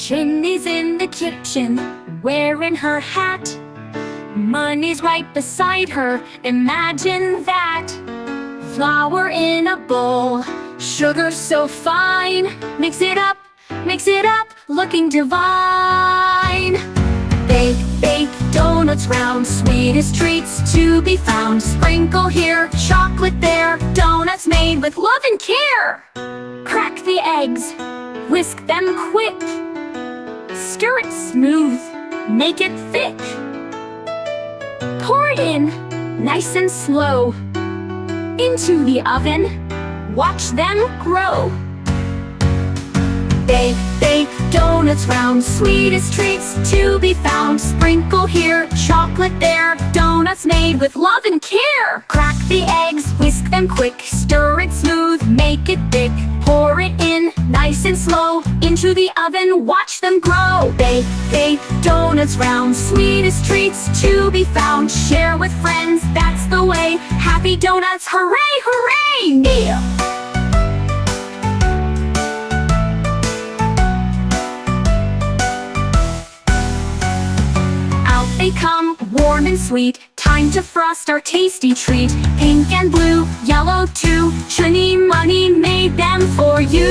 Chunni's in the kitchen, wearing her hat. Munni's right beside her, imagine that. Flour in a bowl, sugar so fine. Mix it up, looking divine. Bake, bake, donuts round, sweetest treats to be found. Sprinkle here, chocolate there, donuts made with love and care. Crack the eggs, whisk them quick. Stir it smooth, make it thick. Pour it in, nice and slow. Into the oven, watch them grow. Bake, bake, donuts round, sweetest treats to be found. Sprinkle here, chocolate there, donuts made with love and care. Crack the eggs, whisk them quick, stir it smooth, make it thick. Pour it in, nice and slow, into the oven, watch them grow. Bake, bake, donuts round, sweetest treats to be found. Share with friends, that's the way. Happy donuts, hooray, hooray! Yeah! They come, warm and sweet. Time to frost our tasty treat. Pink and blue, yellow too. Chunni Munni made them for you.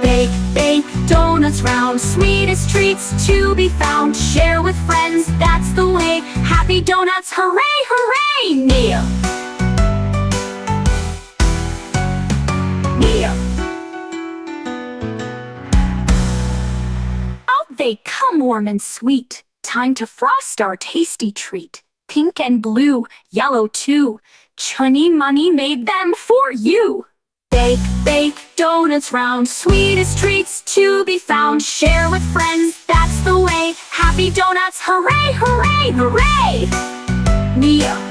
Bake, bake, donuts round, sweetest treats to be found. Share with friends, that's the way. Happy donuts, hooray, hooray! Nia! They come warm and sweet. Time to frost our tasty treat. Pink and blue, yellow too. Chunni Munni made them for you. Bake, bake, donuts round, sweetest treats to be found. Share with friends, that's the way. Happy donuts, hooray, hooray, hooray! Nia.